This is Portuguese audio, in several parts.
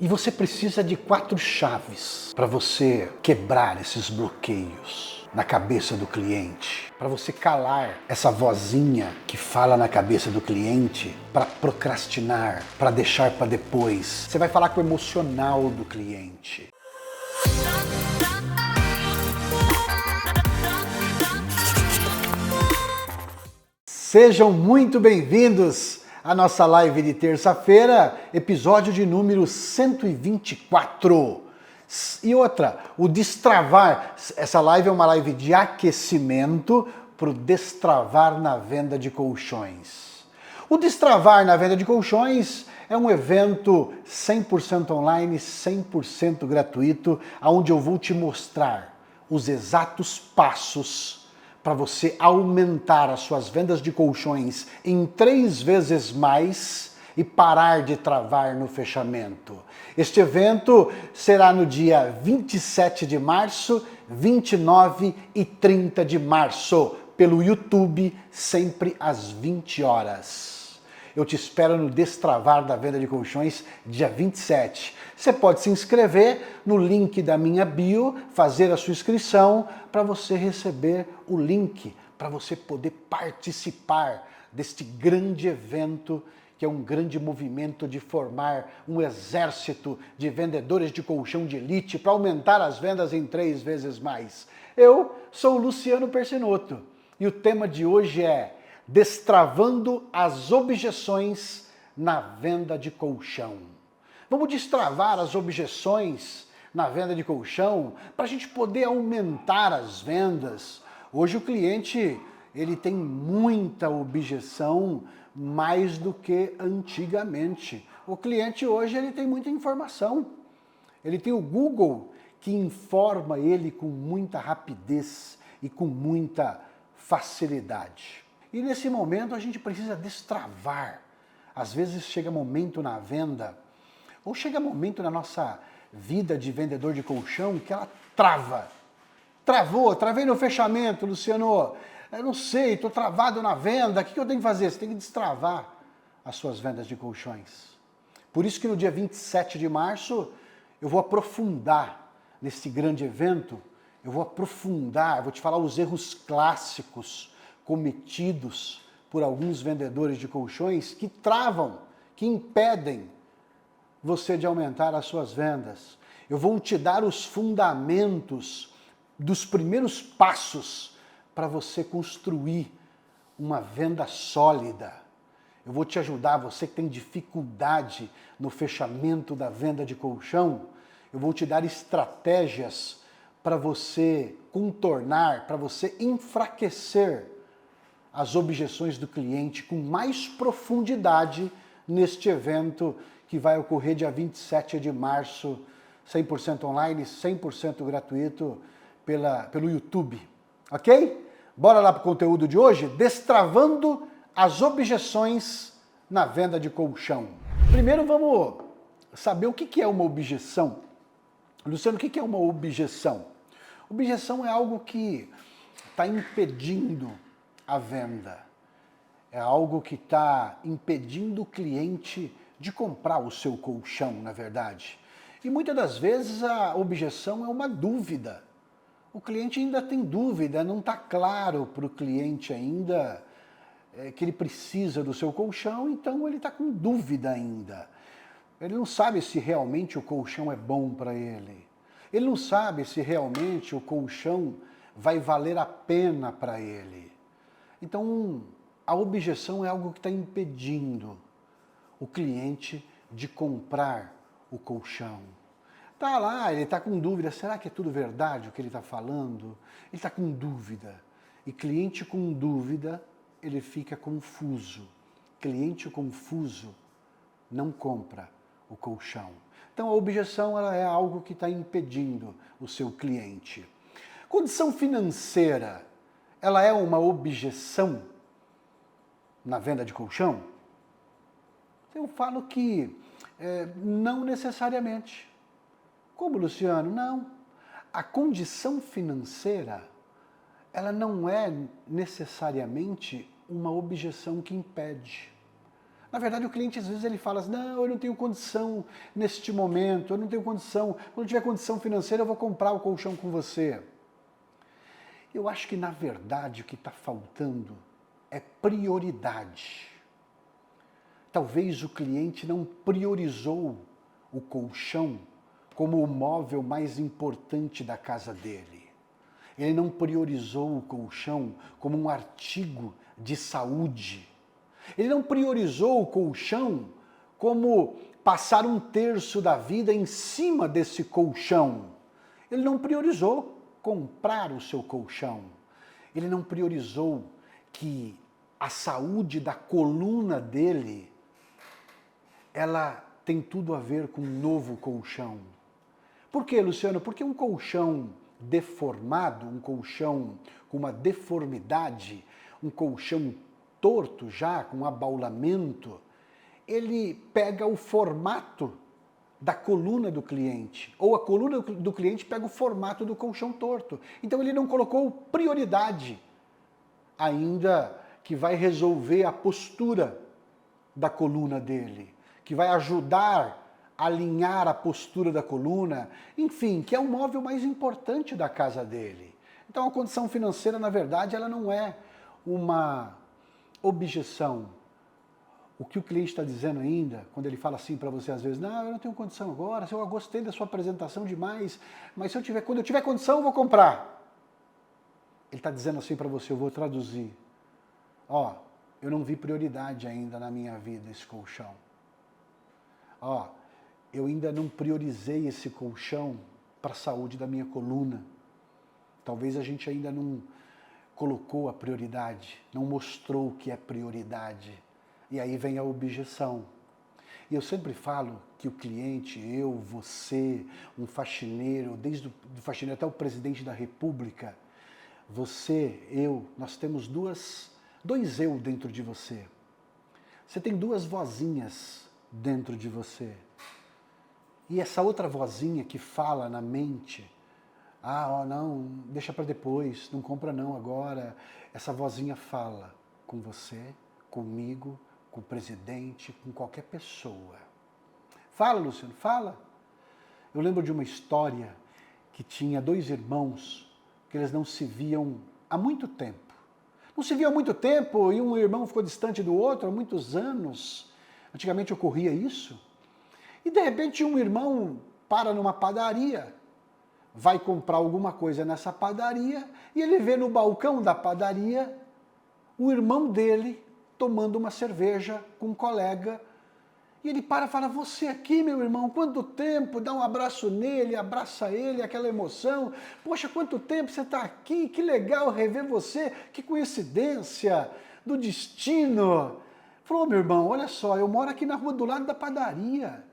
E você precisa de 4 chaves para você quebrar esses bloqueios na cabeça do cliente, para você calar essa vozinha que fala na cabeça do cliente para procrastinar, para deixar para depois. Você vai falar com o emocional do cliente. Sejam muito bem-vindos à nossa live de terça-feira, episódio de número 124. E outra, o destravar, essa live é uma live de aquecimento para o destravar na venda de colchões. O destravar na venda de colchões é um evento 100% online, 100% gratuito, onde eu vou te mostrar os exatos passos para você aumentar as suas vendas de colchões em 3 vezes mais e parar de travar no fechamento. Este evento será no dia 27 de março, 29 e 30 de março, pelo YouTube, sempre às 20 horas. Eu te espero no Destravar da Venda de Colchões, dia 27. Você pode se inscrever no link da minha bio, fazer a sua inscrição para você receber o link, para você poder participar deste grande evento, que é um grande movimento de formar um exército de vendedores de colchão de elite para aumentar as vendas em 3 vezes mais. Eu sou o Luciano Persinotto e o tema de hoje é destravando as objeções na venda de colchão. Vamos destravar as objeções na venda de colchão para a gente poder aumentar as vendas. Hoje o cliente ele tem muita objeção, mais do que antigamente. O cliente hoje ele tem muita informação. Ele tem o Google que informa ele com muita rapidez e com muita facilidade. E nesse momento a gente precisa destravar. Às vezes chega momento na venda, ou chega momento na nossa vida de vendedor de colchão que ela trava. Travei no fechamento, Luciano. Eu não sei, estou travado na venda. O que eu tenho que fazer? Você tem que destravar as suas vendas de colchões. Por isso que no dia 27 de março eu vou aprofundar nesse grande evento. Eu vou aprofundar, vou te falar os erros clássicos cometidos por alguns vendedores de colchões que travam, que impedem você de aumentar as suas vendas. Eu vou te dar os fundamentos dos primeiros passos para você construir uma venda sólida. Eu vou te ajudar, você que tem dificuldade no fechamento da venda de colchão, eu vou te dar estratégias para você contornar, para você enfraquecer as objeções do cliente com mais profundidade neste evento que vai ocorrer dia 27 de março, 100% online, 100% gratuito pelo YouTube, ok? Bora lá para o conteúdo de hoje? Destravando as objeções na venda de colchão. Primeiro vamos saber o que é uma objeção. Luciano, o que é uma objeção? Objeção é algo que está impedindo a venda. É algo que está impedindo o cliente de comprar o seu colchão, na verdade. E muitas das vezes a objeção é uma dúvida. O cliente ainda tem dúvida, não está claro para o cliente ainda que ele precisa do seu colchão, então ele está com dúvida ainda. Ele não sabe se realmente o colchão é bom para ele. Ele não sabe se realmente o colchão vai valer a pena para ele. Então, a objeção é algo que está impedindo o cliente de comprar o colchão. Está lá, ele está com dúvida, será que é tudo verdade o que ele está falando? Ele está com dúvida. E cliente com dúvida, ele fica confuso. Cliente confuso não compra o colchão. Então, a objeção ela é algo que está impedindo o seu cliente. Condição financeira. Ela é uma objeção na venda de colchão? Eu falo que não necessariamente. Como, Luciano? Não. A condição financeira, ela não é necessariamente uma objeção que impede. Na verdade, o cliente às vezes ele fala assim, não, eu não tenho condição neste momento, eu não tenho condição, quando eu tiver condição financeira eu vou comprar o colchão com você. Eu acho que na verdade o que está faltando é prioridade. Talvez o cliente não priorizou o colchão como o móvel mais importante da casa dele. Ele não priorizou o colchão como um artigo de saúde. Ele não priorizou o colchão como passar um terço da vida em cima desse colchão. Ele não priorizou comprar o seu colchão. Ele não priorizou que a saúde da coluna dele, ela tem tudo a ver com um novo colchão. Por quê, Luciano? Porque um colchão deformado, um colchão com uma deformidade, um colchão torto já, com abaulamento, ele pega o formato da coluna do cliente, ou a coluna do cliente pega o formato do colchão torto. Então ele não colocou prioridade, ainda que vai resolver a postura da coluna dele, que vai ajudar a alinhar a postura da coluna, enfim, que é o móvel mais importante da casa dele. Então a condição financeira, na verdade, ela não é uma objeção. O que o cliente está dizendo ainda, quando ele fala assim para você às vezes, não, eu não tenho condição agora, eu gostei da sua apresentação demais, mas quando eu tiver condição eu vou comprar. Ele está dizendo assim para você, eu vou traduzir. Ó, eu não vi prioridade ainda na minha vida esse colchão. Ó, eu ainda não priorizei esse colchão para a saúde da minha coluna. Talvez a gente ainda não colocou a prioridade, não mostrou o que é prioridade. E aí vem a objeção. E eu sempre falo que o cliente, eu, você, um faxineiro, desde o faxineiro até o presidente da República, você, eu, nós temos dois eu dentro de você. Você tem duas vozinhas dentro de você. E essa outra vozinha que fala na mente, não, deixa para depois, não compra não agora. Essa vozinha fala com você, comigo, com o presidente, com qualquer pessoa. Fala, Luciano, fala. Eu lembro de uma história que tinha dois irmãos que eles não se viam há muito tempo. Não se viam há muito tempo e um irmão ficou distante do outro há muitos anos. Antigamente ocorria isso. E de repente um irmão para numa padaria, vai comprar alguma coisa nessa padaria e ele vê no balcão da padaria o irmão dele tomando uma cerveja com um colega. E ele para e fala, você aqui, meu irmão, quanto tempo? Dá um abraço nele, abraça ele, aquela emoção. Poxa, quanto tempo você está aqui, que legal rever você, que coincidência do destino. Falou, meu irmão, olha só, eu moro aqui na rua do lado da padaria.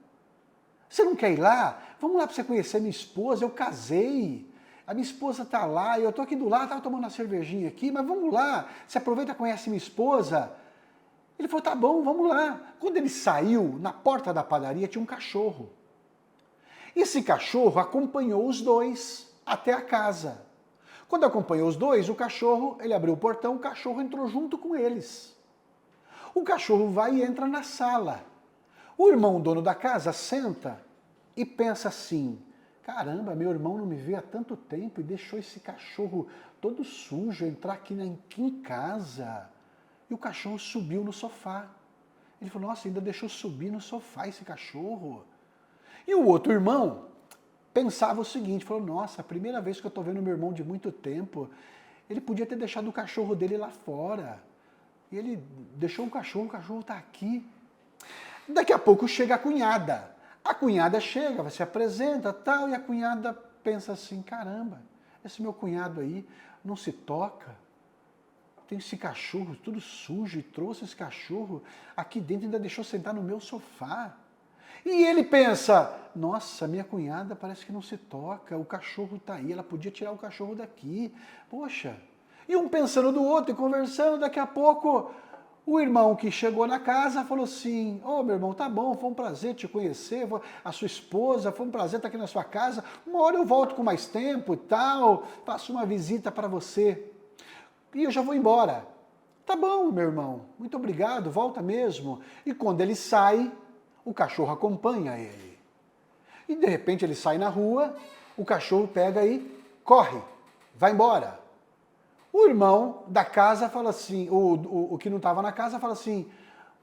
Você não quer ir lá? Vamos lá para você conhecer minha esposa, eu casei. A minha esposa está lá, eu estou aqui do lado, estava tomando uma cervejinha aqui, mas vamos lá, você aproveita e conhece minha esposa. Ele falou, tá bom, vamos lá. Quando ele saiu, na porta da padaria tinha um cachorro. Esse cachorro acompanhou os dois até a casa. Quando acompanhou os dois, o cachorro, ele abriu o portão, o cachorro entrou junto com eles. O cachorro vai e entra na sala. O irmão dono da casa senta e pensa assim, caramba, meu irmão não me vê há tanto tempo e deixou esse cachorro todo sujo entrar aqui em casa. E o cachorro subiu no sofá. Ele falou, nossa, ainda deixou subir no sofá esse cachorro. E o outro irmão pensava o seguinte, falou, nossa, a primeira vez que eu estou vendo meu irmão de muito tempo, ele podia ter deixado o cachorro dele lá fora. E ele deixou o cachorro está aqui. Daqui a pouco chega a cunhada. A cunhada chega, se apresenta tal, e a cunhada pensa assim, caramba, esse meu cunhado aí não se toca. Tem esse cachorro tudo sujo e trouxe esse cachorro aqui dentro e ainda deixou sentar no meu sofá. E ele pensa, nossa, minha cunhada parece que não se toca, o cachorro está aí, ela podia tirar o cachorro daqui. Poxa. E um pensando do outro e conversando, daqui a pouco o irmão que chegou na casa falou assim, meu irmão, tá bom, foi um prazer te conhecer, a sua esposa, foi um prazer estar aqui na sua casa, uma hora eu volto com mais tempo e tal, faço uma visita para você. E eu já vou embora. Tá bom, meu irmão, muito obrigado, volta mesmo. E quando ele sai, o cachorro acompanha ele. E de repente ele sai na rua, o cachorro pega e corre, vai embora. O irmão da casa fala assim, o que não estava na casa fala assim,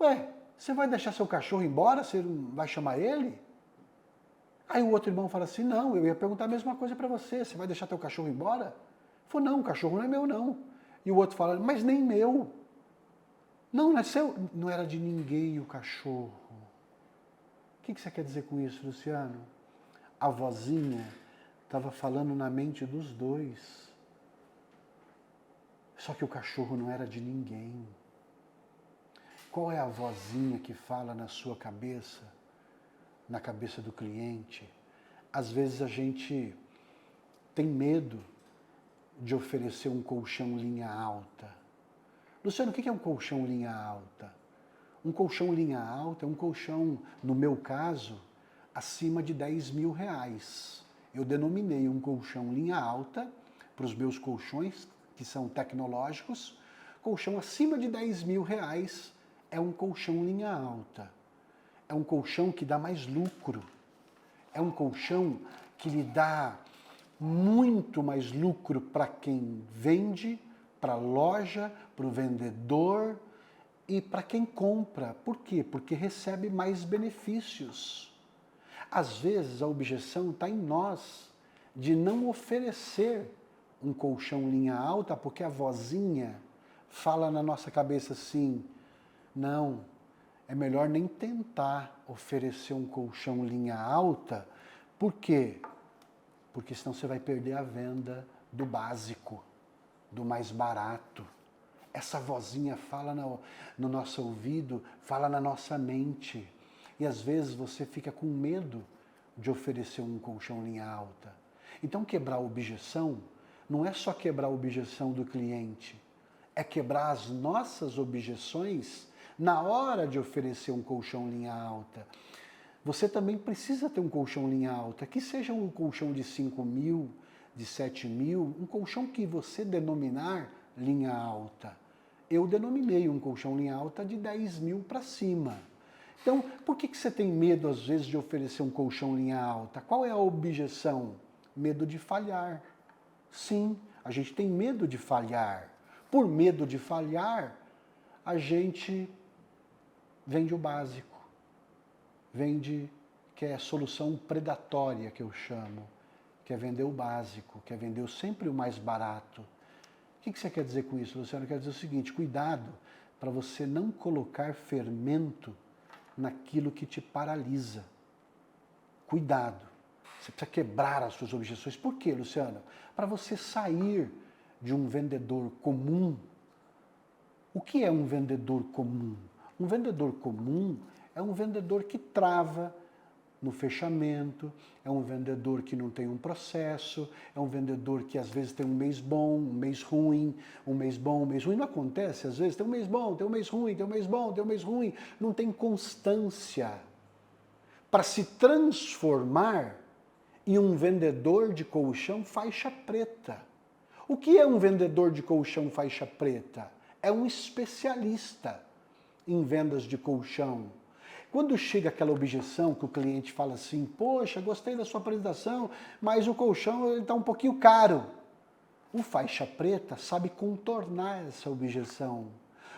ué, você vai deixar seu cachorro embora? Você não vai chamar ele? Aí o outro irmão fala assim, não, eu ia perguntar a mesma coisa para você, você vai deixar teu cachorro embora? Ele falou, não, o cachorro não é meu não. E o outro fala, mas nem meu. Não, não é seu. Não era de ninguém o cachorro. O que você quer dizer com isso, Luciano? A vozinha estava falando na mente dos dois. Só que o cachorro não era de ninguém. Qual é a vozinha que fala na sua cabeça, na cabeça do cliente? Às vezes a gente tem medo de oferecer um colchão linha alta. Luciano, o que é um colchão linha alta? Um colchão linha alta é um colchão, no meu caso, acima de 10 mil reais. Eu denominei um colchão linha alta para os meus colchões, que são tecnológicos. Colchão acima de 10 mil reais é um colchão linha alta. É um colchão que dá mais lucro. É um colchão que lhe dá muito mais lucro para quem vende, para a loja, para o vendedor e para quem compra. Por quê? Porque recebe mais benefícios. Às vezes a objeção está em nós de não oferecer um colchão linha alta porque a vozinha fala na nossa cabeça assim, não, é melhor nem tentar oferecer um colchão linha alta. Por quê? Porque senão você vai perder a venda do básico, do mais barato. Essa vozinha fala no nosso ouvido, fala na nossa mente. E às vezes você fica com medo de oferecer um colchão linha alta. Então quebrar a objeção não é só quebrar a objeção do cliente, é quebrar as nossas objeções na hora de oferecer um colchão linha alta. Você também precisa ter um colchão linha alta, que seja um colchão de 5 mil, de 7 mil, um colchão que você denominar linha alta. Eu denominei um colchão linha alta de 10 mil para cima. Então, por que você tem medo, às vezes, de oferecer um colchão linha alta? Qual é a objeção? Medo de falhar. Sim, a gente tem medo de falhar. Por medo de falhar, a gente vende o básico. Vende, que é a solução predatória que eu chamo, que é vender o básico, que é vender sempre o mais barato. O que você quer dizer com isso, Luciano? Quer dizer o seguinte, cuidado para você não colocar fermento naquilo que te paralisa. Cuidado. Você precisa quebrar as suas objeções. Por quê, Luciano? Para você sair de um vendedor comum. O que é um vendedor comum? Um vendedor comum é um vendedor que trava no fechamento, é um vendedor que não tem um processo, é um vendedor que às vezes tem um mês bom, um mês ruim, um mês bom, um mês ruim. Não acontece, às vezes tem um mês bom, tem um mês ruim, tem um mês bom, tem um mês ruim. Não tem constância para se transformar em um vendedor de colchão faixa preta. O que é um vendedor de colchão faixa preta? É um especialista em vendas de colchão. Quando chega aquela objeção que o cliente fala assim, poxa, gostei da sua apresentação, mas o colchão está um pouquinho caro. O faixa preta sabe contornar essa objeção.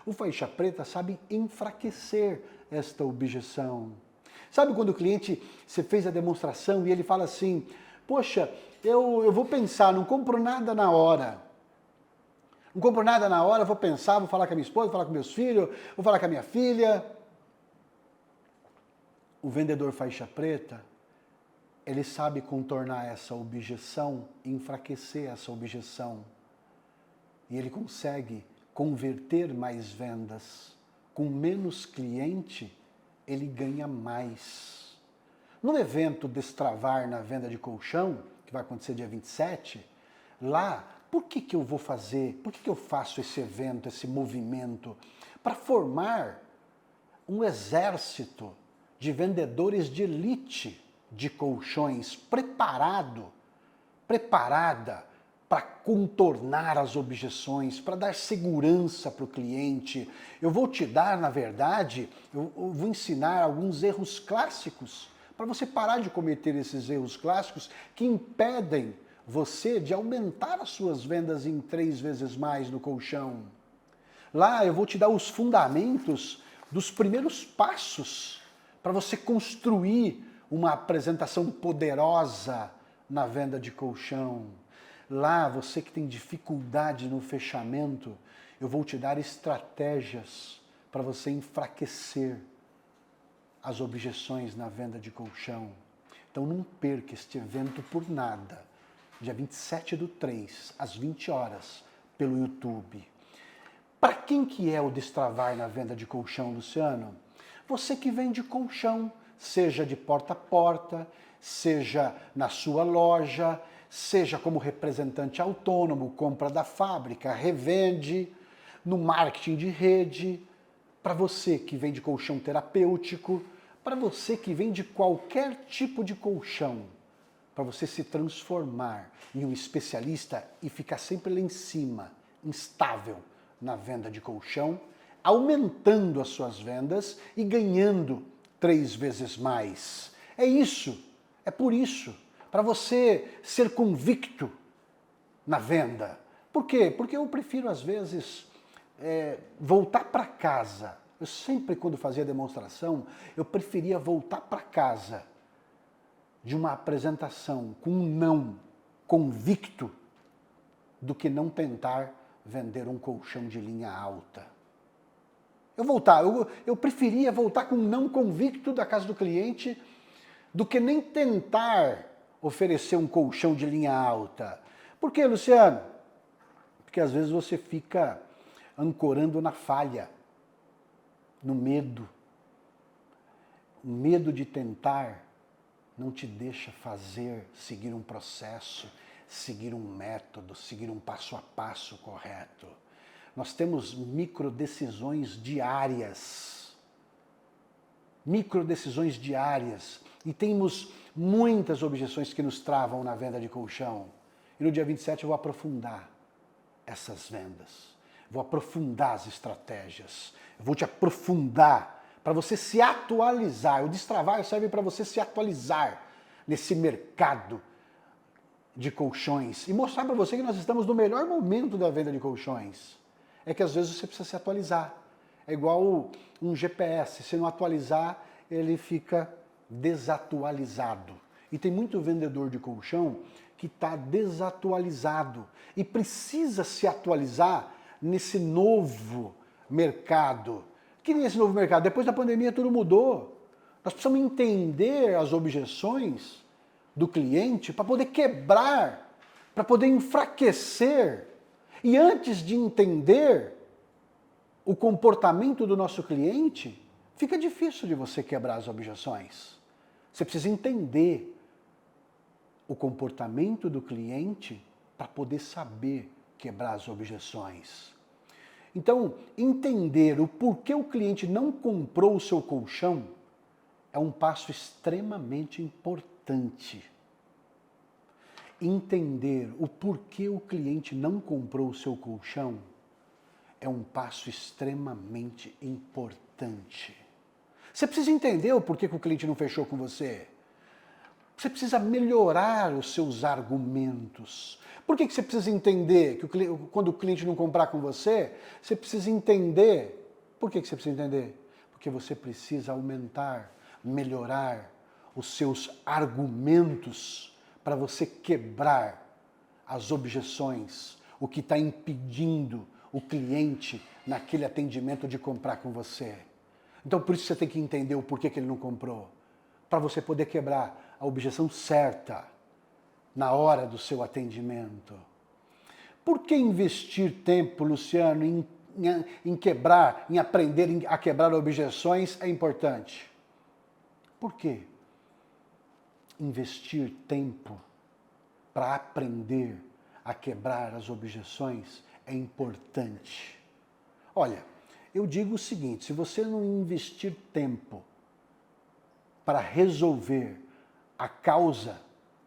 O faixa preta sabe enfraquecer esta objeção. Sabe quando o cliente, você fez a demonstração e ele fala assim, poxa, eu vou pensar, não compro nada na hora. Não compro nada na hora, vou pensar, vou falar com a minha esposa, vou falar com meus filhos, vou falar com a minha filha. O vendedor faixa preta, ele sabe contornar essa objeção, enfraquecer essa objeção. E ele consegue converter mais vendas. Com menos cliente, ele ganha mais. No evento Destravar na Venda de Colchão, que vai acontecer dia 27, lá, por que eu vou fazer, por que eu faço esse evento, esse movimento? Para formar um exército de vendedores de elite de colchões preparada para contornar as objeções, para dar segurança para o cliente. Eu vou te dar, na verdade, eu vou ensinar alguns erros clássicos para você parar de cometer esses erros clássicos que impedem você de aumentar as suas vendas em 3 vezes mais no colchão. Lá eu vou te dar os fundamentos dos primeiros passos para você construir uma apresentação poderosa na venda de colchão. Lá, você que tem dificuldade no fechamento, eu vou te dar estratégias para você enfraquecer as objeções na venda de colchão. Então não perca este evento por nada. Dia 27/3, às 20 horas, pelo YouTube. Para quem que é o Destravar na venda de colchão, Luciano? Você que vende colchão, seja de porta a porta, seja na sua loja, seja como representante autônomo, compra da fábrica, revende, no marketing de rede, para você que vende colchão terapêutico, para você que vende qualquer tipo de colchão, para você se transformar em um especialista e ficar sempre lá em cima, instável na venda de colchão, aumentando as suas vendas e ganhando 3 vezes mais. É isso, é por isso, para você ser convicto na venda. Por quê? Porque eu prefiro, às vezes, voltar para casa. Eu sempre, quando fazia demonstração, eu preferia voltar para casa de uma apresentação com um não convicto do que não tentar vender um colchão de linha alta. Eu preferia voltar com um não convicto da casa do cliente do que nem tentar oferecer um colchão de linha alta. Por quê, Luciano? Porque às vezes você fica ancorando na falha, no medo. O medo de tentar não te deixa seguir um processo, seguir um método, seguir um passo a passo correto. Nós temos microdecisões diárias. Microdecisões diárias. E temos muitas objeções que nos travam na venda de colchão. E no dia 27 eu vou aprofundar essas vendas. Vou aprofundar as estratégias. Eu vou te aprofundar para você se atualizar. O Destravar serve para você se atualizar nesse mercado de colchões e mostrar para você que nós estamos no melhor momento da venda de colchões. É que às vezes você precisa se atualizar. É igual um GPS, se não atualizar, ele fica desatualizado. E tem muito vendedor de colchão que está desatualizado e precisa se atualizar nesse novo mercado. Que nem esse novo mercado? Depois da pandemia tudo mudou. Nós precisamos entender as objeções do cliente para poder quebrar, para poder enfraquecer. E antes de entender o comportamento do nosso cliente, fica difícil de você quebrar as objeções. Você precisa entender o comportamento do cliente para poder saber quebrar as objeções. Então, entender o porquê o cliente não comprou o seu colchão é um passo extremamente importante. Entender o porquê o cliente não comprou o seu colchão é um passo extremamente importante. Você precisa entender o porquê que o cliente não fechou com você. Você precisa melhorar os seus argumentos. Por que você precisa entender que quando o cliente não comprar com você, você precisa entender. Por que você precisa entender? Porque você precisa aumentar, melhorar os seus argumentos para você quebrar as objeções, o que está impedindo o cliente naquele atendimento de comprar com você. Então por isso você tem que entender o porquê que ele não comprou, para você poder quebrar a objeção certa na hora do seu atendimento. Por que investir tempo, Luciano, em quebrar, em aprender a quebrar objeções é importante? Por quê? Investir tempo para aprender a quebrar as objeções é importante. Olha, eu digo o seguinte, se você não investir tempo para resolver a causa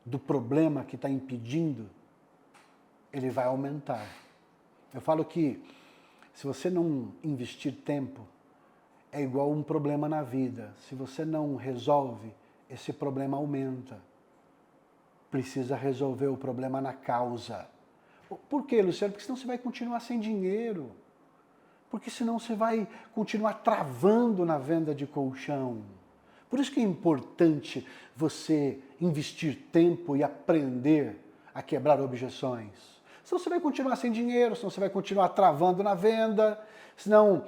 do problema que está impedindo ele vai aumentar. Eu falo que se você não investir tempo, é igual um problema na vida. Se você não resolve, esse problema aumenta. Precisa resolver o problema na causa. Por quê, Luciano? Porque senão você vai continuar sem dinheiro. Porque senão você vai continuar travando na venda de colchão. Por isso que é importante você investir tempo e aprender a quebrar objeções. Senão você vai continuar sem dinheiro, senão você vai continuar travando na venda, senão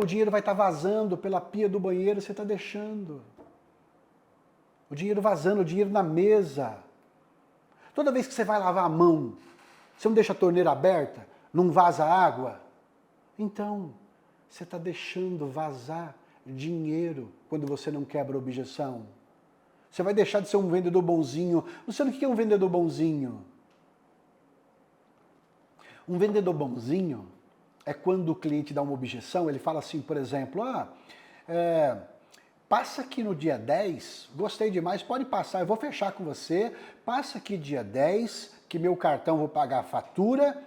o dinheiro vai estar vazando pela pia do banheiro, você está deixando. O dinheiro vazando, o dinheiro na mesa. Toda vez que você vai lavar a mão, você não deixa a torneira aberta, não vaza água. Então, você está deixando vazar dinheiro quando você não quebra a objeção. Você vai deixar de ser um vendedor bonzinho. Luciano, o que é um vendedor bonzinho? Um vendedor bonzinho é quando o cliente dá uma objeção, ele fala assim, por exemplo, passa aqui no dia 10, gostei demais, pode passar, eu vou fechar com você, passa aqui dia 10, que meu cartão vou pagar a fatura,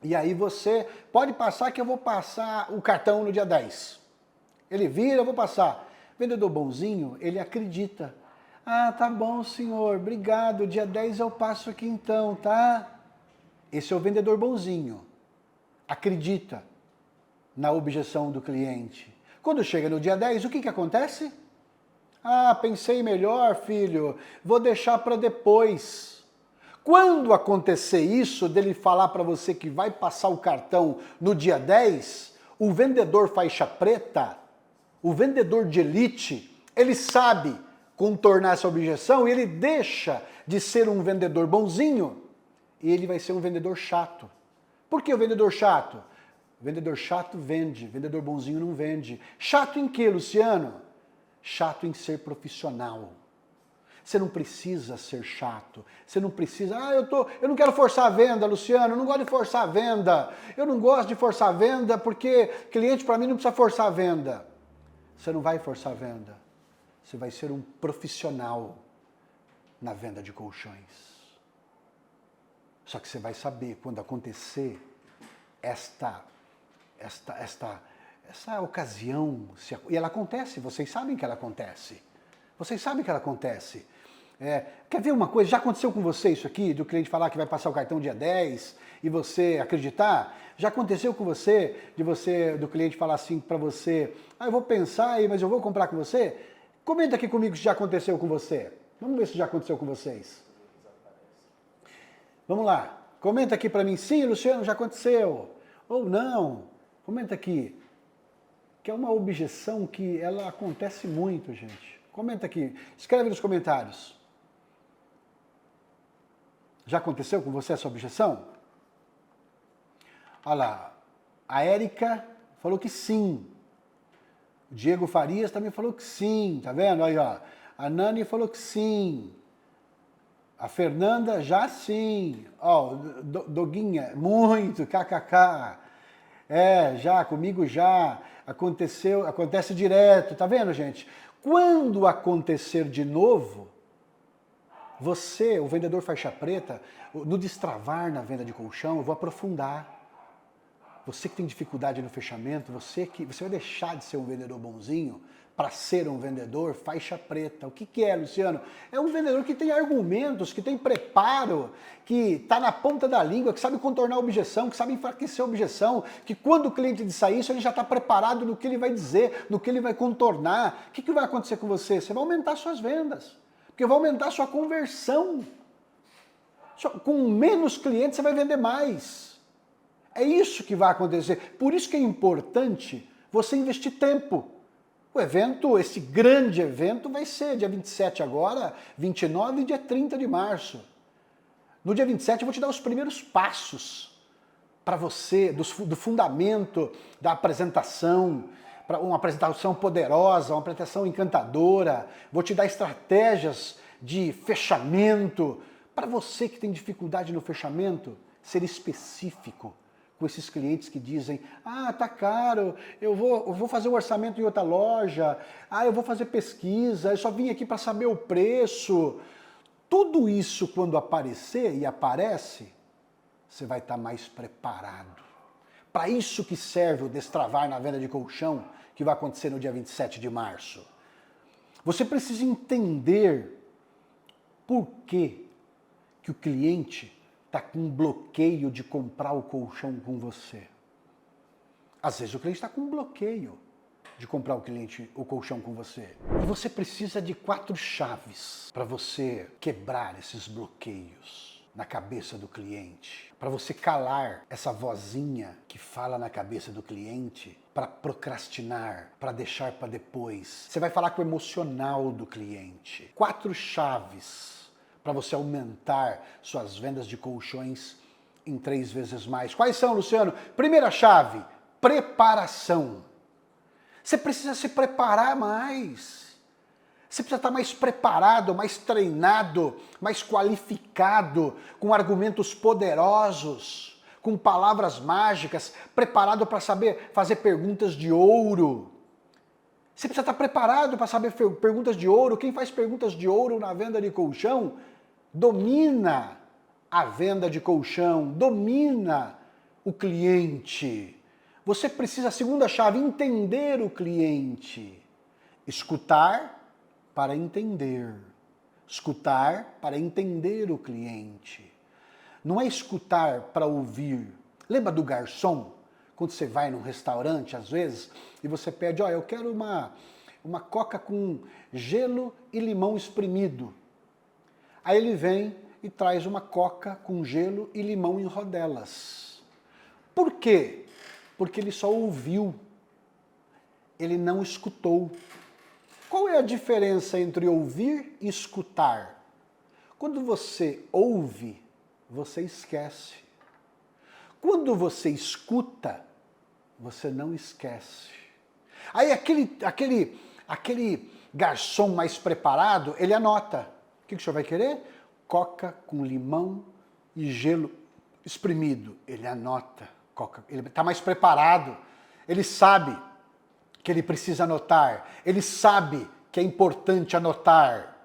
e aí você pode passar que eu vou passar o cartão no dia 10. Ele vira, eu vou passar. Vendedor bonzinho, ele acredita. Ah, tá bom, senhor, obrigado, dia 10 eu passo aqui então, tá? Esse é o vendedor bonzinho. Acredita na objeção do cliente. Quando chega no dia 10, o que acontece? Ah, pensei melhor, filho, vou deixar para depois. Quando acontecer isso, dele falar para você que vai passar o cartão no dia 10, o vendedor faixa preta, o vendedor de elite, ele sabe contornar essa objeção e ele deixa de ser um vendedor bonzinho e ele vai ser um vendedor chato. Por que o vendedor chato? O vendedor chato vende, vendedor bonzinho não vende. Chato em quê, Luciano? Chato em ser profissional. Você não precisa ser chato. Você não precisa, eu não quero forçar a venda, Luciano, eu não gosto de forçar a venda. Eu não gosto de forçar a venda porque cliente para mim não precisa forçar a venda. Você não vai forçar a venda. Você vai ser um profissional na venda de colchões. Só que você vai saber quando acontecer essa ocasião, e ela acontece, vocês sabem que ela acontece. Vocês sabem que ela acontece. Quer ver uma coisa? Já aconteceu com você isso aqui, do cliente falar que vai passar o cartão dia 10 e você acreditar? Já aconteceu com você, do cliente falar assim para você, eu vou pensar aí, mas eu vou comprar com você? Comenta aqui comigo se já aconteceu com você. Vamos ver se já aconteceu com vocês. Vamos lá. Comenta aqui para mim, sim, Luciano, já aconteceu. Ou não. Comenta aqui. Que é uma objeção que ela acontece muito, gente. Comenta aqui. Escreve nos comentários. Já aconteceu com você essa objeção? Olha lá. A Érica falou que sim. O Diego Farias também falou que sim. Tá vendo? Aí, ó. A Nani falou que sim. A Fernanda já sim. Ó, Doguinha, muito, kkk. Já, comigo já. Aconteceu, acontece direto, tá vendo, gente? Quando acontecer de novo, você, o vendedor faixa preta, no destravar na venda de colchão, eu vou aprofundar. Você que tem dificuldade no fechamento, você vai deixar de ser um vendedor bonzinho para ser um vendedor faixa preta. O que é, Luciano? É um vendedor que tem argumentos, que tem preparo, que está na ponta da língua, que sabe contornar a objeção, que sabe enfraquecer a objeção, que quando o cliente disser isso, ele já está preparado no que ele vai dizer, no que ele vai contornar. O que vai acontecer com você? Você vai aumentar suas vendas, porque vai aumentar sua conversão. Com menos clientes você vai vender mais. É isso que vai acontecer. Por isso que é importante você investir tempo. O evento, esse grande evento, vai ser dia 27 agora, 29 e dia 30 de março. No dia 27 eu vou te dar os primeiros passos para você, do fundamento da apresentação, para uma apresentação poderosa, uma apresentação encantadora. Vou te dar estratégias de fechamento, para você que tem dificuldade no fechamento, ser específico com esses clientes que dizem, tá caro, eu vou fazer o orçamento em outra loja, eu vou fazer pesquisa, eu só vim aqui para saber o preço. Tudo isso, quando aparecer, e aparece, você vai estar mais preparado. Para isso que serve o Destravar na Venda de Colchão, que vai acontecer no dia 27 de março. Você precisa entender por que o cliente está com um bloqueio de comprar o colchão com você. Às vezes o cliente está com um bloqueio de comprar o colchão com você. E você precisa de 4 chaves para você quebrar esses bloqueios na cabeça do cliente, para você calar essa vozinha que fala na cabeça do cliente, para procrastinar, para deixar para depois. Você vai falar com o emocional do cliente. 4 chaves para você aumentar suas vendas de colchões em 3 vezes mais. Quais são, Luciano? Primeira chave, preparação. Você precisa se preparar mais. Você precisa estar mais preparado, mais treinado, mais qualificado, com argumentos poderosos, com palavras mágicas, preparado para saber fazer perguntas de ouro. Você precisa estar preparado para saber perguntas de ouro. Quem faz perguntas de ouro na venda de colchão domina a venda de colchão, domina o cliente. Você precisa, a segunda chave, entender o cliente. Escutar para entender. Escutar para entender o cliente. Não é escutar para ouvir. Lembra do garçom? Quando você vai num restaurante, às vezes, e você pede, eu quero uma coca com gelo e limão espremido. Aí ele vem e traz uma coca com gelo e limão em rodelas. Por quê? Porque ele só ouviu, ele não escutou. Qual é a diferença entre ouvir e escutar? Quando você ouve, você esquece. Quando você escuta, você não esquece. Aí aquele garçom mais preparado, ele anota. O que o senhor vai querer? Coca com limão e gelo espremido. Ele anota. Ele está mais preparado, ele sabe que ele precisa anotar, ele sabe que é importante anotar.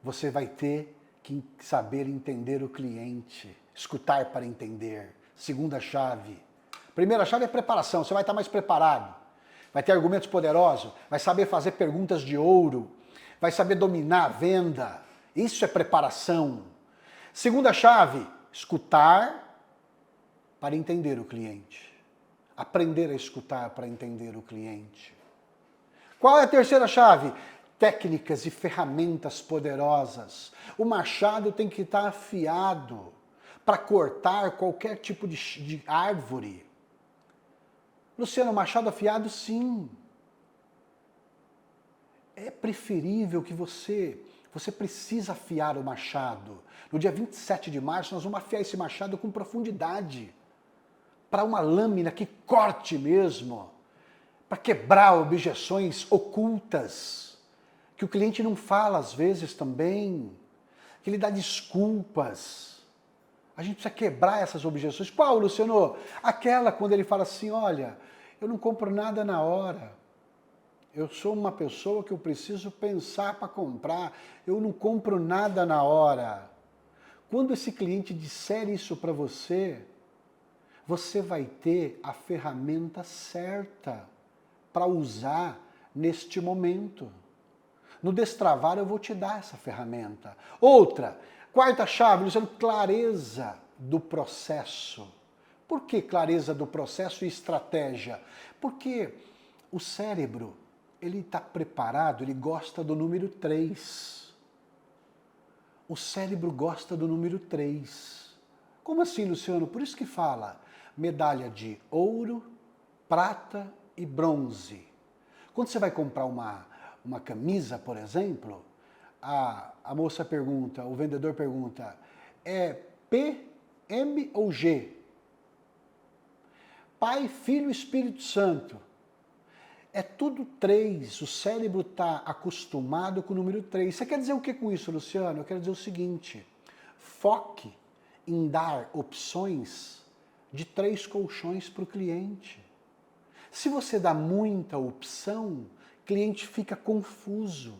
Você vai ter que saber entender o cliente, escutar para entender. Segunda chave. Primeira chave é preparação, você vai estar mais preparado, vai ter argumentos poderosos, vai saber fazer perguntas de ouro, vai saber dominar a venda. Isso é preparação. Segunda chave, escutar para entender o cliente. Aprender a escutar para entender o cliente. Qual é a terceira chave? Técnicas e ferramentas poderosas. O machado tem que estar afiado para cortar qualquer tipo de árvore. Luciano, machado afiado, sim. É preferível que você precisa afiar o machado. No dia 27 de março, nós vamos afiar esse machado com profundidade. Para uma lâmina que corte mesmo, para quebrar objeções ocultas, que o cliente não fala às vezes também, que ele dá desculpas. A gente precisa quebrar essas objeções. Qual, Luciano? Aquela quando ele fala assim, olha, eu não compro nada na hora. Eu sou uma pessoa que eu preciso pensar para comprar, eu não compro nada na hora. Quando esse cliente disser isso para você vai ter a ferramenta certa para usar neste momento. No Destravar eu vou te dar essa ferramenta. Outra, quarta chave, Luciano, clareza do processo. Por que clareza do processo e estratégia? Porque o cérebro, ele está preparado, ele gosta do número 3. O cérebro gosta do número 3. Como assim, Luciano? Por isso que fala medalha de ouro, prata e bronze. Quando você vai comprar uma camisa, por exemplo, a moça pergunta, o vendedor pergunta, é P, M ou G? Pai, Filho e Espírito Santo. É tudo 3, o cérebro está acostumado com o número 3. Você quer dizer o que com isso, Luciano? Eu quero dizer o seguinte, foque em dar opções de 3 colchões para o cliente. Se você dá muita opção, o cliente fica confuso.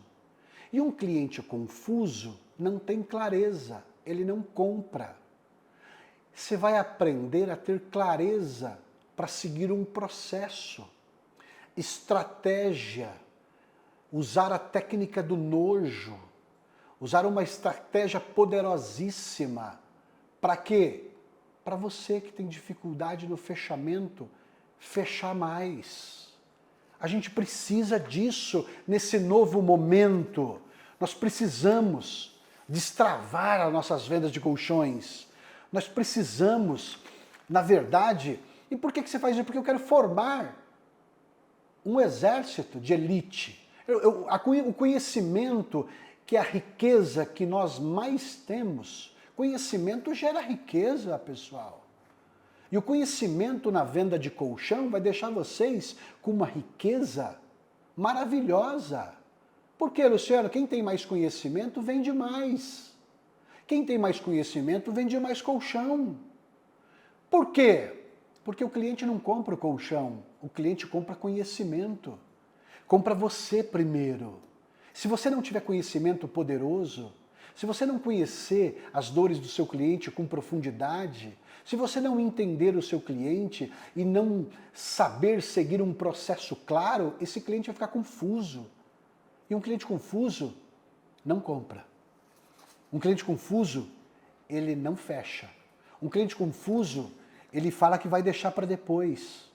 E um cliente confuso não tem clareza, ele não compra. Você vai aprender a ter clareza para seguir um processo, estratégia, usar a técnica do nojo, usar uma estratégia poderosíssima. Para quê? Para você que tem dificuldade no fechamento, fechar mais. A gente precisa disso nesse novo momento. Nós precisamos destravar as nossas vendas de colchões. Nós precisamos, na verdade, e por que você faz isso? Porque eu quero formar um exército de elite. O conhecimento, que é a riqueza que nós mais temos, conhecimento gera riqueza, pessoal. E o conhecimento na venda de colchão vai deixar vocês com uma riqueza maravilhosa. Por quê, Luciano? Quem tem mais conhecimento vende mais. Quem tem mais conhecimento vende mais colchão. Por quê? Porque o cliente não compra o colchão, o cliente compra conhecimento. Compra você primeiro. Se você não tiver conhecimento poderoso, se você não conhecer as dores do seu cliente com profundidade, se você não entender o seu cliente e não saber seguir um processo claro, esse cliente vai ficar confuso. E um cliente confuso não compra. Um cliente confuso, ele não fecha. Um cliente confuso, ele fala que vai deixar para depois.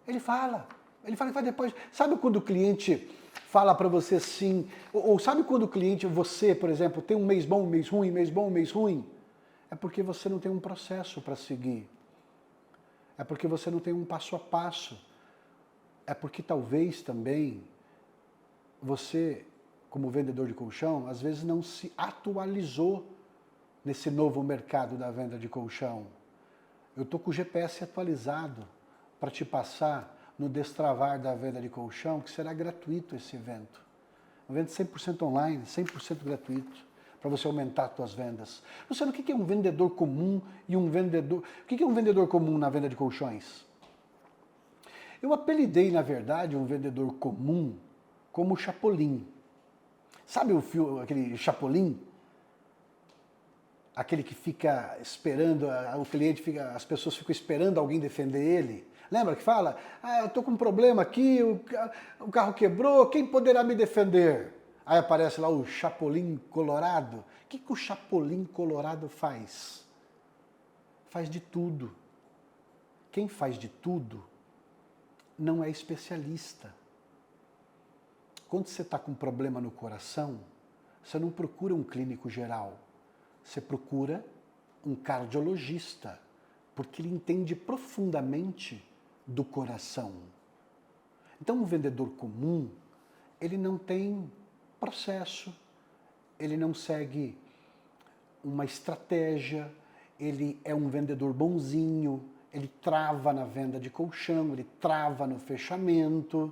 Ele fala que vai depois. Sabe quando o cliente fala para você assim, ou sabe quando o cliente, você, por exemplo, tem um mês bom, um mês ruim, mês bom, um mês ruim? É porque você não tem um processo para seguir. É porque você não tem um passo a passo. É porque talvez também você, como vendedor de colchão, às vezes não se atualizou nesse novo mercado da venda de colchão. Eu estou com o GPS atualizado para te passar no Destravar da Venda de Colchão, que será gratuito esse evento. Um evento 100% online, 100% gratuito, para você aumentar as suas vendas. Luciano, o que é um vendedor comum e um vendedor... O que é um vendedor comum na venda de colchões? Eu apelidei, na verdade, um vendedor comum como Chapolin. Sabe aquele Chapolin? Aquele que fica esperando, o cliente fica, as pessoas ficam esperando alguém defender ele. Lembra que fala? Eu estou com um problema aqui, o carro quebrou, quem poderá me defender? Aí aparece lá o Chapolin Colorado. O que o Chapolin Colorado faz? Faz de tudo. Quem faz de tudo não é especialista. Quando você está com um problema no coração, você não procura um clínico geral. Você procura um cardiologista, porque ele entende profundamente do coração. Então, um vendedor comum, ele não tem processo, ele não segue uma estratégia, ele é um vendedor bonzinho, ele trava na venda de colchão, ele trava no fechamento.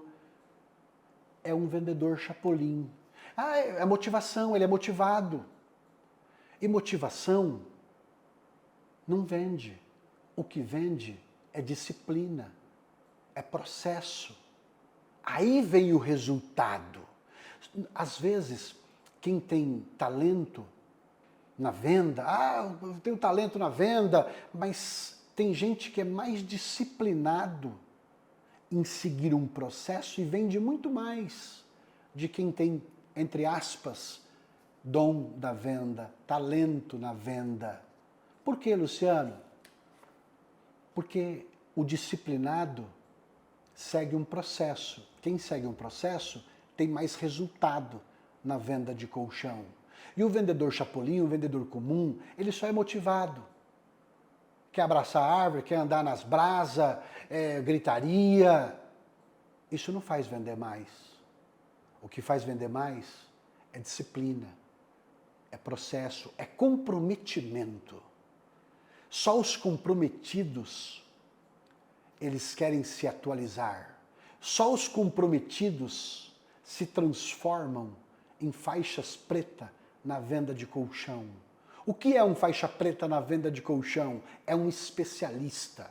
É um vendedor chapolim. É motivação, ele é motivado. E motivação não vende. O que vende é disciplina, é processo. Aí vem o resultado. Às vezes, quem tem talento na venda, eu tenho talento na venda, mas tem gente que é mais disciplinado em seguir um processo e vende muito mais de quem tem, entre aspas, dom da venda, talento na venda. Por quê, Luciano? Porque o disciplinado segue um processo. Quem segue um processo tem mais resultado na venda de colchão. E o vendedor chapolim, o vendedor comum, ele só é motivado. Quer abraçar a árvore, quer andar nas brasas, gritaria. Isso não faz vender mais. O que faz vender mais é disciplina, é processo, é comprometimento. Só os comprometidos, eles querem se atualizar. Só os comprometidos se transformam em faixas preta na venda de colchão. O que é um faixa preta na venda de colchão? É um especialista.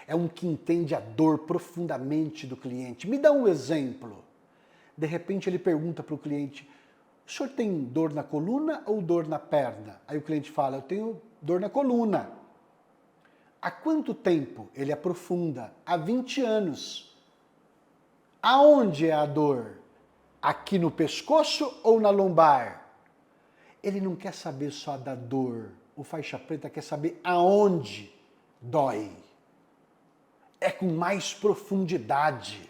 É um que entende a dor profundamente do cliente. Me dá um exemplo. De repente ele pergunta para o cliente, o senhor tem dor na coluna ou dor na perna? Aí o cliente fala, eu tenho dor na coluna. Há quanto tempo? Ele aprofunda. Há 20 anos. Aonde é a dor? Aqui no pescoço ou na lombar? Ele não quer saber só da dor. O faixa preta quer saber aonde dói. É com mais profundidade.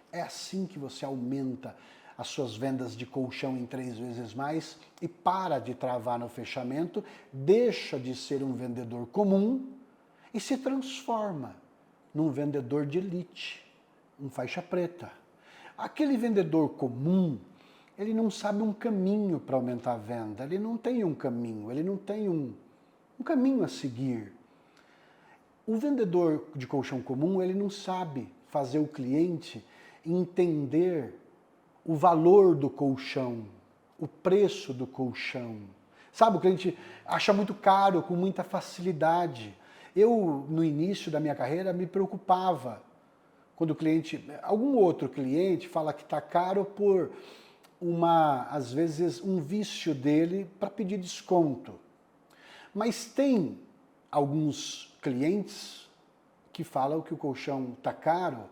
É assim que você aumenta as suas vendas de colchão em 3 vezes mais e para de travar no fechamento, deixa de ser um vendedor comum e se transforma num vendedor de elite, um faixa preta. Aquele vendedor comum, ele não sabe um caminho para aumentar a venda, ele não tem um caminho, ele não tem um caminho a seguir. O vendedor de colchão comum, ele não sabe fazer o cliente entender o valor do colchão, o preço do colchão. Sabe, o cliente acha muito caro, com muita facilidade. Eu, no início da minha carreira, me preocupava quando o cliente, algum outro cliente fala que está caro por às vezes, um vício dele para pedir desconto. Mas tem alguns clientes que falam que o colchão está caro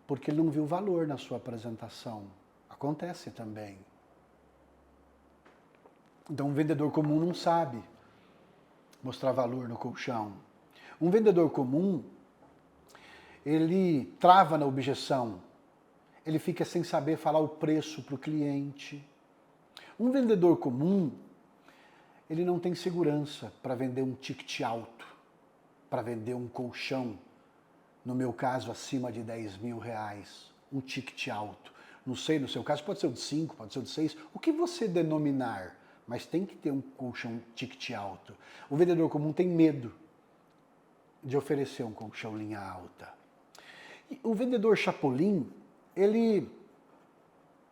porque ele não viu valor na sua apresentação. Acontece também. Então, um vendedor comum não sabe mostrar valor no colchão. Um vendedor comum, ele trava na objeção, ele fica sem saber falar o preço para o cliente. Um vendedor comum, ele não tem segurança para vender um ticket alto, para vender um colchão, no meu caso, acima de 10 mil reais, um ticket alto. Não sei, no seu caso pode ser o de 5, pode ser o de 6, o que você denominar, mas tem que ter um colchão ticket alto. O vendedor comum tem medo de oferecer um colchão linha alta. E o vendedor chapolim, ele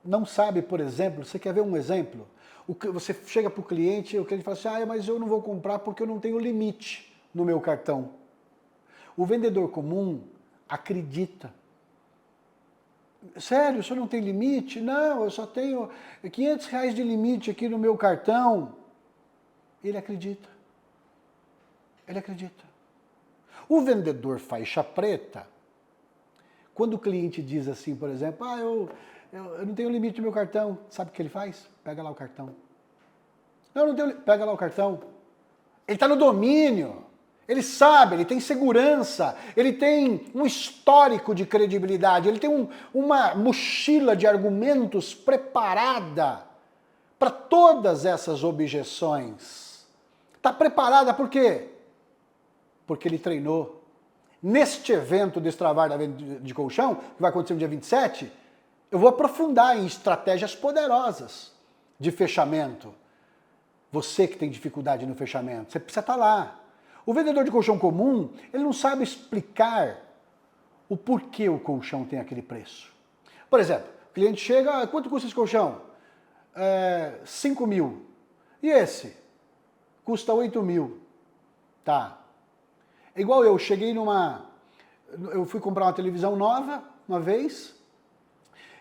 não sabe, por exemplo, você quer ver um exemplo? Você chega para o cliente e o cliente fala assim, mas eu não vou comprar porque eu não tenho limite no meu cartão. O vendedor comum acredita. Sério, o senhor não tem limite? Não, eu só tenho 500 reais de limite aqui no meu cartão. Ele acredita. Ele acredita. O vendedor faixa preta, quando o cliente diz assim, por exemplo, eu não tenho limite no meu cartão, sabe o que ele faz? Pega lá o cartão. Não, não tenho, pega lá o cartão. Ele está no domínio. Ele sabe, ele tem segurança, ele tem um histórico de credibilidade, ele tem uma mochila de argumentos preparada para todas essas objeções. Está preparada por quê? Porque ele treinou. Neste evento Destravar da Venda de Colchão, que vai acontecer no dia 27, eu vou aprofundar em estratégias poderosas de fechamento. Você que tem dificuldade no fechamento, você precisa estar lá. O vendedor de colchão comum, ele não sabe explicar o porquê o colchão tem aquele preço. Por exemplo, o cliente chega, quanto custa esse colchão? 5 mil. E esse? Custa 8 mil. Tá. Igual eu cheguei eu fui comprar uma televisão nova, uma vez,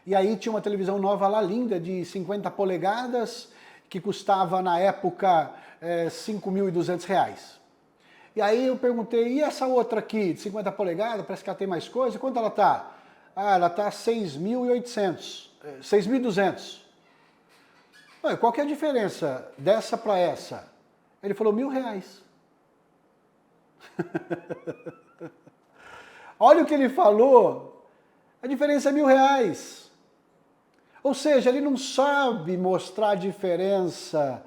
e aí tinha uma televisão nova lá, linda, de 50 polegadas, que custava, na época, R$5.200. E aí eu perguntei, e essa outra aqui, de 50 polegadas, parece que ela tem mais coisa, quanto ela está? Ela está 6.800, 6.200. Qual que é a diferença dessa para essa? Ele falou, R$1.000. Olha o que ele falou, a diferença é R$1.000. Ou seja, ele não sabe mostrar a diferença,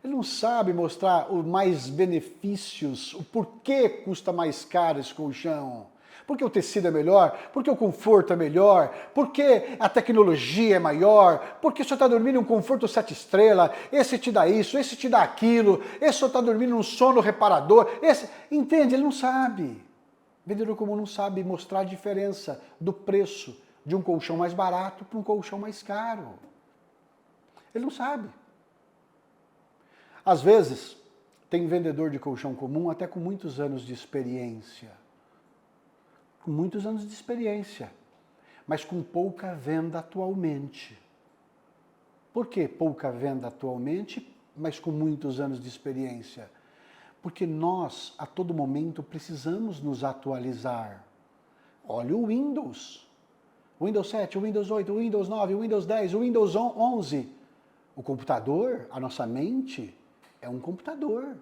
ele não sabe mostrar mais benefícios, o porquê custa mais caro esse colchão. Porque o tecido é melhor, porque o conforto é melhor, porque a tecnologia é maior, porque o senhor está dormindo em um conforto 7 estrelas, esse te dá isso, esse te dá aquilo, esse senhor está dormindo num sono reparador, entende? Ele não sabe. O vendedor comum não sabe mostrar a diferença do preço de um colchão mais barato para um colchão mais caro. Ele não sabe. Às vezes, tem vendedor de colchão comum até com muitos anos de experiência. Com muitos anos de experiência, mas com pouca venda atualmente. Por que pouca venda atualmente, mas com muitos anos de experiência? Porque nós, a todo momento, precisamos nos atualizar. Olha o Windows. Windows 7, Windows 8, Windows 9, Windows 10, Windows 11. O computador, a nossa mente, é um computador.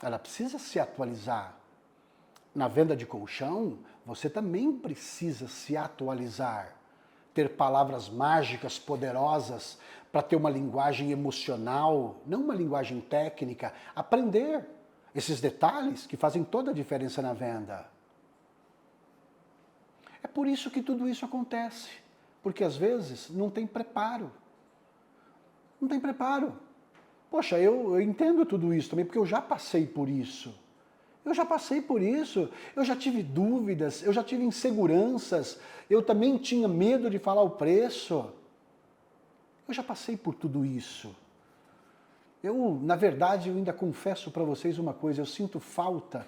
Ela precisa se atualizar. Na venda de colchão, você também precisa se atualizar. Ter palavras mágicas, poderosas, para ter uma linguagem emocional, não uma linguagem técnica. Aprender esses detalhes que fazem toda a diferença na venda. É por isso que tudo isso acontece. Porque às vezes não tem preparo. Não tem preparo. Poxa, eu entendo tudo isso também, porque eu já passei por isso. Eu já passei por isso, eu já tive dúvidas, eu já tive inseguranças, eu também tinha medo de falar o preço. Eu já passei por tudo isso. Na verdade, eu ainda confesso para vocês uma coisa, eu sinto falta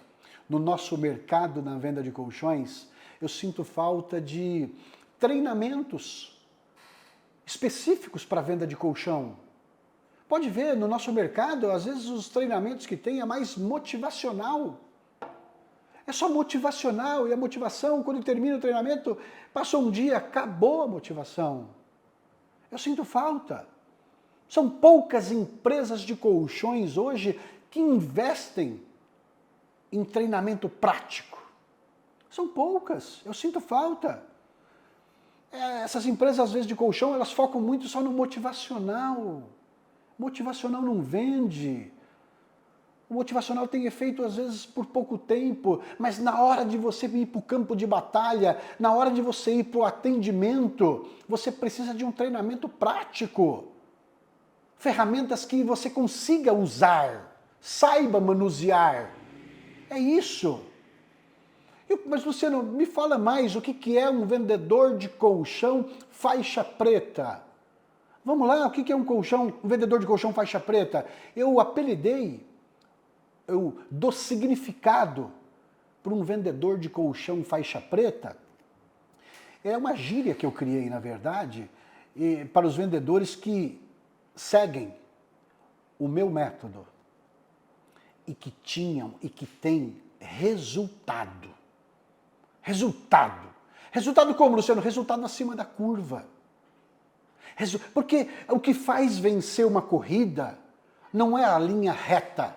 no nosso mercado na venda de colchões, eu sinto falta de treinamentos específicos para venda de colchão. Pode ver, no nosso mercado, às vezes os treinamentos que tem é mais motivacional. É só motivacional, e a motivação, quando termina o treinamento, passou um dia, acabou a motivação. Eu sinto falta. São poucas empresas de colchões hoje que investem em treinamento prático. São poucas, eu sinto falta. Essas empresas, às vezes, de colchão, elas focam muito só no motivacional. Motivacional não vende. O motivacional tem efeito, às vezes, por pouco tempo, mas na hora de você ir para o campo de batalha, na hora de você ir para o atendimento, você precisa de um treinamento prático. Ferramentas que você consiga usar, saiba manusear. É isso. Mas, Luciano, me fala mais o que é um vendedor de colchão faixa preta. Vamos lá, o que é um vendedor de colchão faixa preta? Eu apelidei, eu dou significado para um vendedor de colchão faixa preta. É uma gíria que eu criei, na verdade, para os vendedores que seguem o meu método e que tinham e que têm resultado. Resultado. Resultado como, Luciano? Resultado acima da curva. Porque o que faz vencer uma corrida não é a linha reta.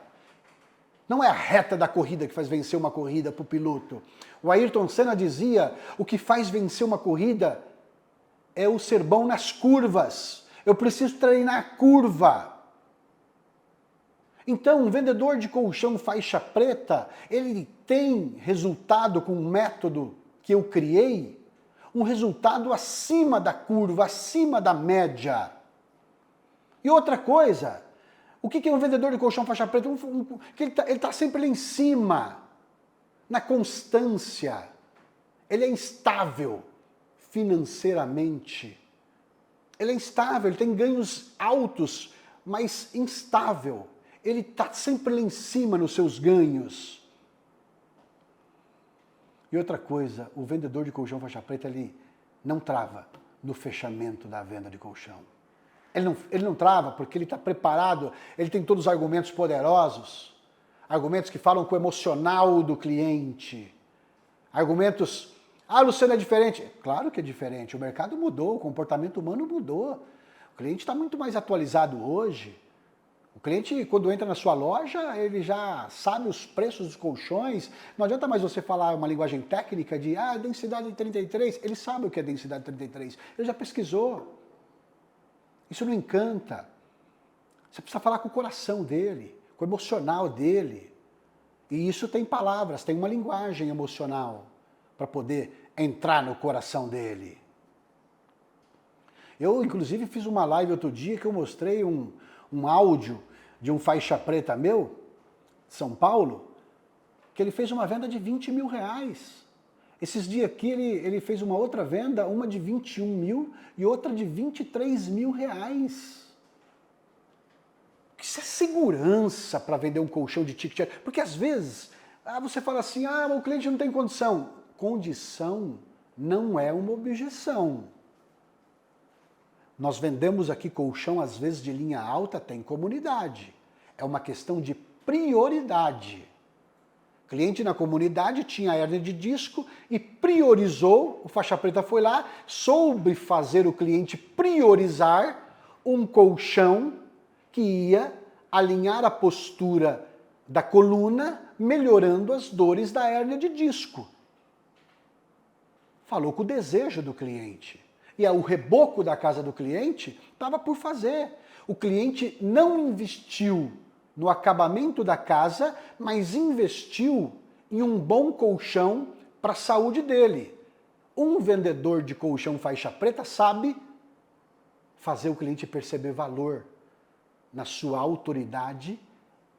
Não é a reta da corrida que faz vencer uma corrida para o piloto. O Ayrton Senna dizia, o que faz vencer uma corrida é o ser bom nas curvas. Eu preciso treinar a curva. Então, um vendedor de colchão faixa preta, ele tem resultado com o método que eu criei, um resultado acima da curva, acima da média. E outra coisa, o que é um vendedor de colchão faixa preta? Ele está sempre lá em cima, na constância. Ele é instável financeiramente. Ele é instável, ele tem ganhos altos, mas instável. Ele está sempre lá em cima nos seus ganhos. E outra coisa, o vendedor de colchão faixa preta, ele não trava no fechamento da venda de colchão. Ele não trava porque ele está preparado, ele tem todos os argumentos poderosos, argumentos que falam com o emocional do cliente, argumentos, Luciano, é diferente. Claro que é diferente, o mercado mudou, o comportamento humano mudou, o cliente está muito mais atualizado hoje. O cliente, quando entra na sua loja, ele já sabe os preços dos colchões. Não adianta mais você falar uma linguagem técnica de densidade de 33. Ele sabe o que é densidade de 33. Ele já pesquisou. Isso não encanta. Você precisa falar com o coração dele, com o emocional dele. E isso tem palavras, tem uma linguagem emocional para poder entrar no coração dele. Eu, inclusive, fiz uma live outro dia que eu mostrei um áudio de um faixa preta meu, de São Paulo, que ele fez uma venda de 20 mil reais. Esses dias aqui ele fez uma outra venda, uma de 21 mil e outra de 23 mil reais. Isso é segurança para vender um colchão de ticket. Porque às vezes você fala assim, o cliente não tem condição. Condição não é uma objeção. Nós vendemos aqui colchão, às vezes, de linha alta, tem comunidade. É uma questão de prioridade. Cliente na comunidade tinha hérnia de disco e priorizou, o faixa preta foi lá, soube fazer o cliente priorizar um colchão que ia alinhar a postura da coluna, melhorando as dores da hérnia de disco. Falou com o desejo do cliente. E o reboco da casa do cliente estava por fazer. O cliente não investiu no acabamento da casa, mas investiu em um bom colchão para a saúde dele. Um vendedor de colchão faixa preta sabe fazer o cliente perceber valor na sua autoridade,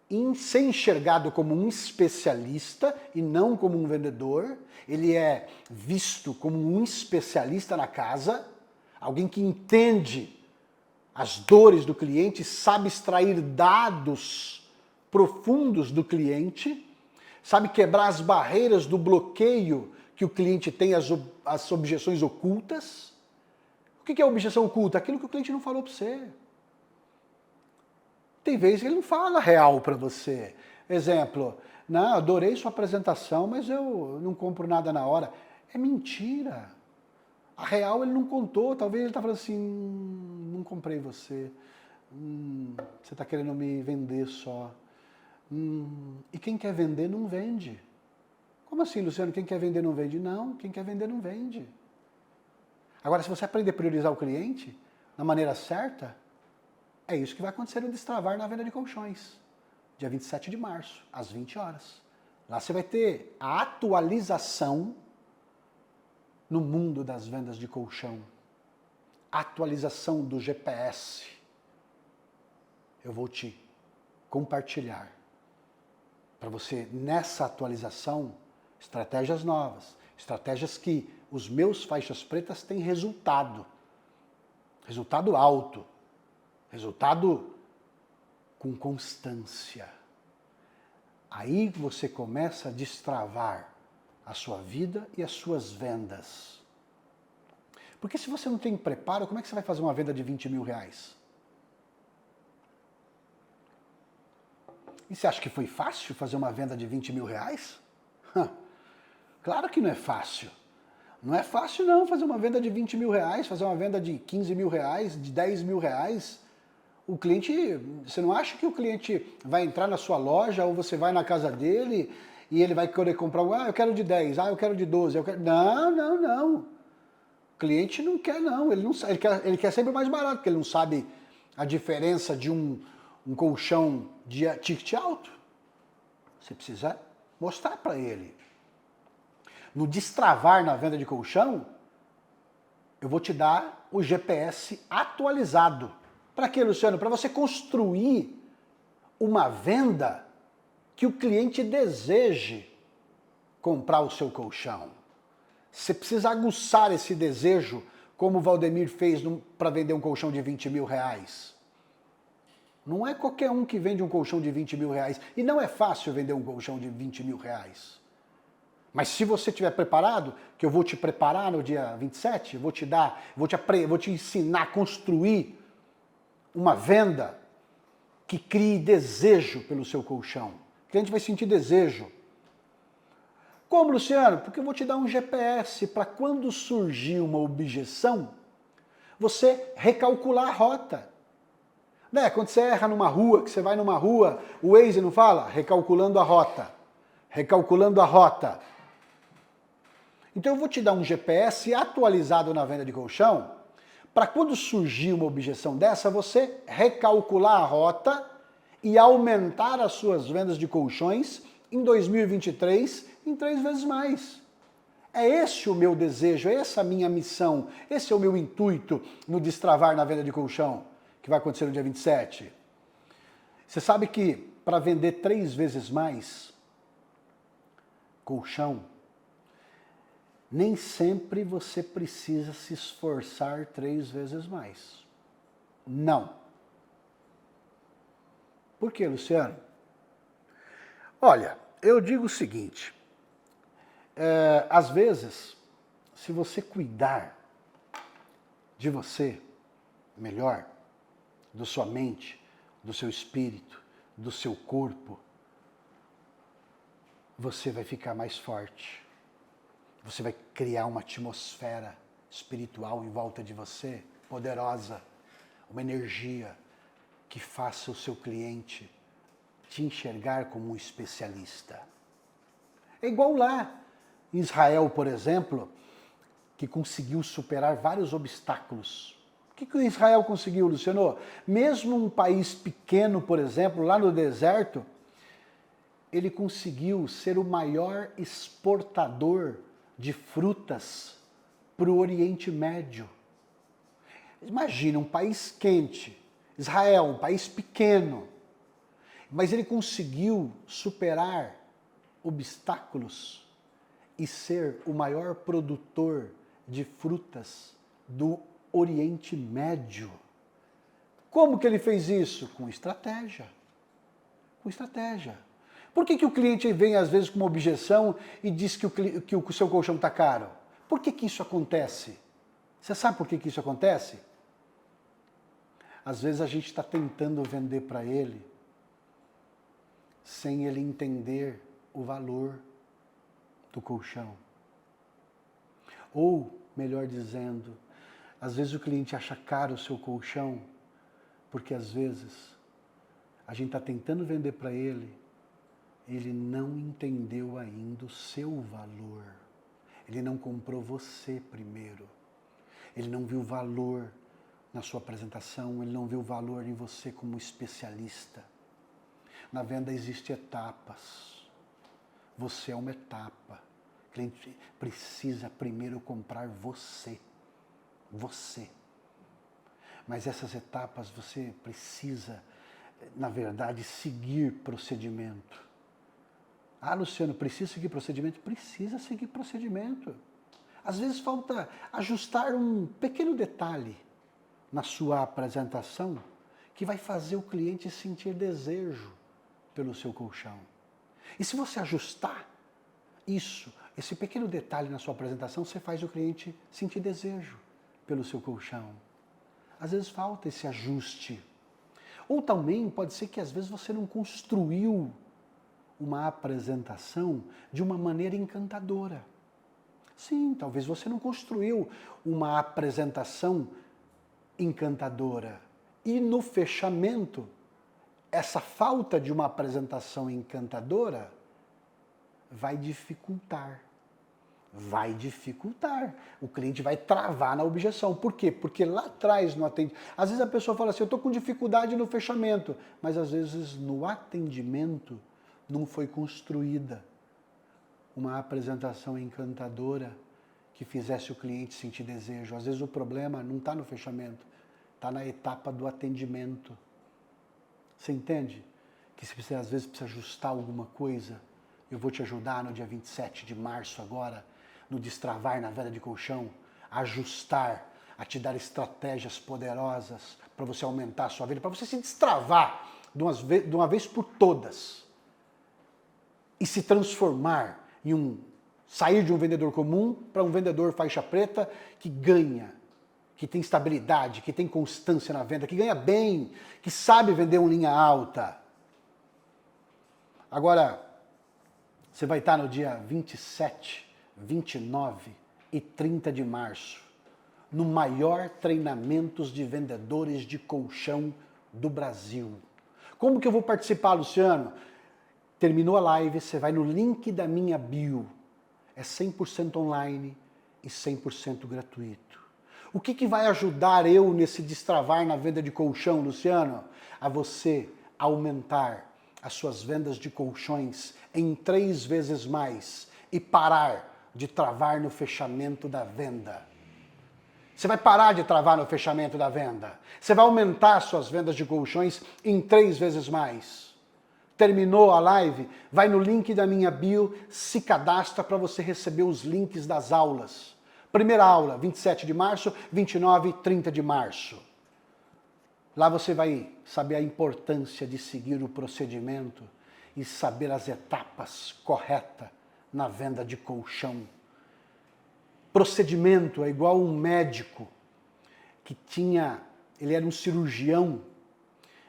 em ser enxergado como um especialista e não como um vendedor. Ele é visto como um especialista na casa, alguém que entende as dores do cliente, sabe extrair dados profundos do cliente, sabe quebrar as barreiras do bloqueio que o cliente tem, as objeções ocultas. O que é objeção oculta? Aquilo que o cliente não falou para você. Tem vezes que ele não fala real para você. Exemplo, não, adorei sua apresentação, mas eu não compro nada na hora. É mentira. A real ele não contou, talvez ele está falando assim, não comprei você, você está querendo me vender só. E quem quer vender não vende. Como assim, Luciano, quem quer vender não vende? Não, quem quer vender não vende. Agora, se você aprender a priorizar o cliente, da maneira certa, é isso que vai acontecer no Destravar na venda de colchões, dia 27 de março, às 20 horas. Lá você vai ter a atualização no mundo das vendas de colchão. Atualização do GPS. Eu vou te compartilhar para você, nessa atualização, estratégias novas, estratégias que os meus faixas pretas têm resultado. Resultado alto. Resultado com constância. Aí você começa a destravar a sua vida e as suas vendas. Porque se você não tem preparo, como é que você vai fazer uma venda de 20 mil reais? E você acha que foi fácil fazer uma venda de 20 mil reais? Claro que não é fácil. Não é fácil não fazer uma venda de 20 mil reais, fazer uma venda de 15 mil reais, de 10 mil reais. O cliente, você não acha que o cliente vai entrar na sua loja ou você vai na casa dele e ele vai querer comprar, eu quero de 10, eu quero de 12, eu quero... Não. O cliente não quer não, ele quer sempre mais barato, porque ele não sabe a diferença de um colchão de ticket alto. Você precisa mostrar para ele. No Destravar na venda de colchão, eu vou te dar o GPS atualizado. Para quê, Luciano? Para você construir uma venda que o cliente deseje comprar o seu colchão. Você precisa aguçar esse desejo, como o Valdemir fez para vender um colchão de 20 mil reais. Não é qualquer um que vende um colchão de 20 mil reais. E não é fácil vender um colchão de 20 mil reais. Mas se você estiver preparado, que eu vou te preparar no dia 27, vou te ensinar a construir uma venda que crie desejo pelo seu colchão. O cliente vai sentir desejo. Como, Luciano? Porque eu vou te dar um GPS para quando surgir uma objeção, você recalcular a rota. Né? Quando você erra numa rua, que você vai numa rua, o Waze não fala? Recalculando a rota. Recalculando a rota. Então eu vou te dar um GPS atualizado na venda de colchão, para quando surgir uma objeção dessa, você recalcular a rota e aumentar as suas vendas de colchões em 2023 em 3 vezes mais. É esse o meu desejo, é essa a minha missão, esse é o meu intuito no Destravar na venda de colchão, que vai acontecer no dia 27. Você sabe que para vender 3 vezes mais colchão, nem sempre você precisa se esforçar 3 vezes mais. Não. Por quê, Luciano? Olha, eu digo o seguinte, às vezes, se você cuidar de você, melhor da sua mente, do seu espírito, do seu corpo, você vai ficar mais forte. Você vai criar uma atmosfera espiritual em volta de você, poderosa, uma energia que faça o seu cliente te enxergar como um especialista. É igual lá em Israel, por exemplo, que conseguiu superar vários obstáculos. O que o Israel conseguiu, Luciano? Mesmo um país pequeno, por exemplo, lá no deserto, ele conseguiu ser o maior exportador de frutas para o Oriente Médio. Imagina, um país quente, Israel, um país pequeno, mas ele conseguiu superar obstáculos e ser o maior produtor de frutas do Oriente Médio. Como que ele fez isso? Com estratégia. Com estratégia. Por que o cliente vem às vezes com uma objeção e diz que o seu colchão está caro? Por que isso acontece? Você sabe por que isso acontece? Às vezes a gente está tentando vender para ele sem ele entender o valor do colchão. Ou, melhor dizendo, às vezes o cliente acha caro o seu colchão porque às vezes a gente está tentando vender para ele, ele não entendeu ainda o seu valor. Ele não comprou você primeiro. Ele não viu valor na sua apresentação, ele não viu valor em você como especialista. Na venda existem etapas. Você é uma etapa. O cliente precisa primeiro comprar você. Você. Mas essas etapas você precisa, na verdade, seguir procedimento. Ah, Luciano, precisa seguir procedimento? Precisa seguir procedimento. Às vezes falta ajustar um pequeno detalhe na sua apresentação que vai fazer o cliente sentir desejo pelo seu colchão. E se você ajustar isso, esse pequeno detalhe na sua apresentação, você faz o cliente sentir desejo pelo seu colchão. Às vezes falta esse ajuste. Ou também pode ser que às vezes você não construiu uma apresentação de uma maneira encantadora. Sim, talvez você não construiu uma apresentação encantadora. E no fechamento, essa falta de uma apresentação encantadora vai dificultar. Vai dificultar. O cliente vai travar na objeção. Por quê? Porque lá atrás no atendimento... Às vezes a pessoa fala assim, eu estou com dificuldade no fechamento. Mas às vezes no atendimento não foi construída uma apresentação encantadora que fizesse o cliente sentir desejo. Às vezes o problema não está no fechamento, está na etapa do atendimento. Você entende? Que se você às vezes precisa ajustar alguma coisa, eu vou te ajudar no dia 27 de março agora, no Destravar na Venda de Colchão, a ajustar, a te dar estratégias poderosas para você aumentar a sua venda, para você se destravar de uma vez por todas e se transformar sair de um vendedor comum para um vendedor faixa preta que ganha, que tem estabilidade, que tem constância na venda, que ganha bem, que sabe vender uma linha alta. Agora, você vai estar no dia 27, 29 e 30 de março, no maior treinamento de vendedores de colchão do Brasil. Como que eu vou participar, Luciano? Terminou a live, você vai no link da minha bio. É 100% online e 100% gratuito. O que vai ajudar eu nesse destravar na venda de colchão, Luciano? A você aumentar as suas vendas de colchões em 3 vezes mais e parar de travar no fechamento da venda. Você vai parar de travar no fechamento da venda. Você vai aumentar suas vendas de colchões em 3 vezes mais. Terminou a live? Vai no link da minha bio, se cadastra para você receber os links das aulas. Primeira aula, 27 de março, 29 e 30 de março. Lá você vai saber a importância de seguir o procedimento e saber as etapas corretas na venda de colchão. Procedimento é igual um médico que tinha ele era um cirurgião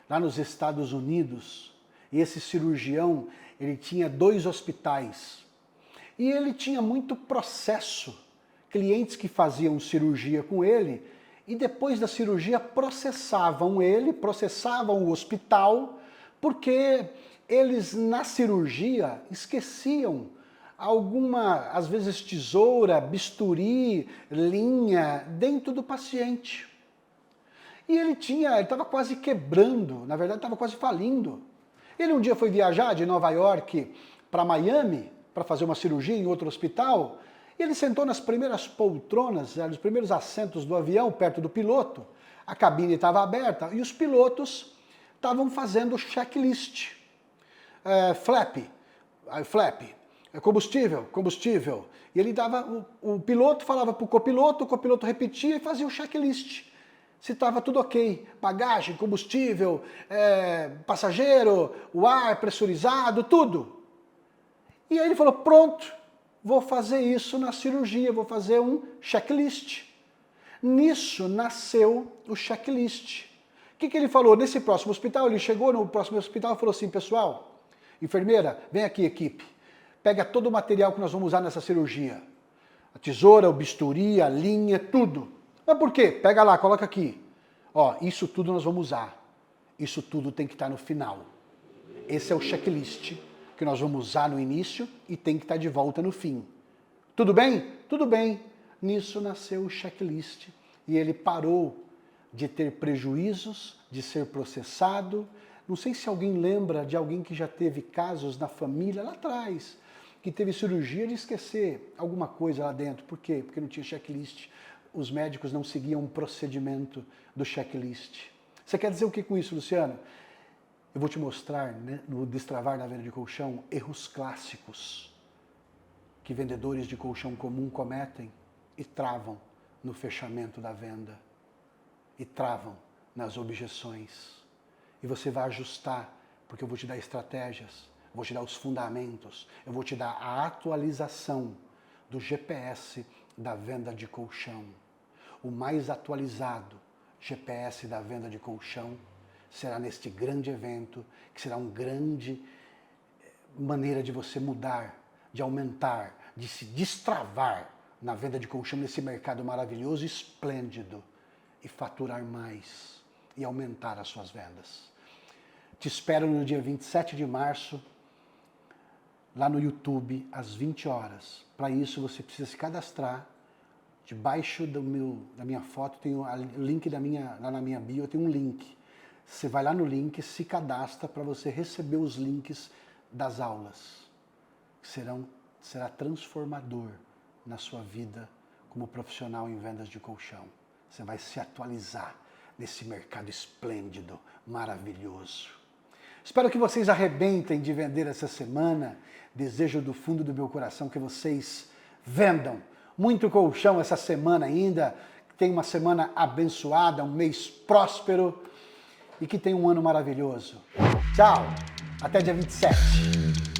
lá nos Estados Unidos, e esse cirurgião, ele tinha 2 hospitais, e ele tinha muito processo, clientes que faziam cirurgia com ele, e depois da cirurgia processavam o hospital, porque eles na cirurgia esqueciam alguma, às vezes tesoura, bisturi, linha, dentro do paciente. E ele estava quase quebrando, na verdade estava quase falindo. Ele um dia foi viajar de Nova York para Miami, para fazer uma cirurgia em outro hospital, e ele sentou nas primeiras poltronas, nos primeiros assentos do avião, perto do piloto. A cabine estava aberta e os pilotos estavam fazendo checklist. Flap, combustível. E ele dava, o piloto falava para o copiloto repetia e fazia o checklist. Se estava tudo ok, bagagem, combustível, passageiro, o ar pressurizado, tudo. E aí ele falou, pronto, vou fazer isso na cirurgia, vou fazer um checklist. Nisso nasceu o checklist. O que ele falou? Nesse próximo hospital, ele chegou no próximo hospital e falou assim, pessoal, enfermeira, vem aqui equipe, pega todo o material que nós vamos usar nessa cirurgia. A tesoura, o bisturi, a linha, tudo. Mas por quê? Pega lá, coloca aqui. Ó, isso tudo nós vamos usar. Isso tudo tem que estar no final. Esse é o checklist que nós vamos usar no início e tem que estar de volta no fim. Tudo bem? Tudo bem. Nisso nasceu o checklist e ele parou de ter prejuízos, de ser processado. Não sei se alguém lembra de alguém que já teve casos na família lá atrás, que teve cirurgia de esquecer alguma coisa lá dentro. Por quê? Porque não tinha checklist. Os médicos não seguiam o procedimento do checklist. Você quer dizer o que com isso, Luciano? Eu vou te mostrar, né, no Destravar na Venda de Colchão, erros clássicos que vendedores de colchão comum cometem e travam no fechamento da venda, e travam nas objeções. E você vai ajustar, porque eu vou te dar estratégias, vou te dar os fundamentos, eu vou te dar a atualização do GPS da venda de colchão. O mais atualizado GPS da venda de colchão será neste grande evento, que será uma grande maneira de você mudar, de aumentar, de se destravar na venda de colchão nesse mercado maravilhoso e esplêndido e faturar mais e aumentar as suas vendas. Te espero no dia 27 de março, lá no YouTube, às 20 horas. Para isso você precisa se cadastrar. Debaixo da minha foto tem o link lá na minha bio, tem um link. Você vai lá no link, se cadastra para você receber os links das aulas. Será transformador na sua vida como profissional em vendas de colchão. Você vai se atualizar nesse mercado esplêndido, maravilhoso. Espero que vocês arrebentem de vender essa semana. Desejo do fundo do meu coração que vocês vendam muito colchão essa semana ainda, que tenha uma semana abençoada, um mês próspero e que tenha um ano maravilhoso. Tchau, até dia 27.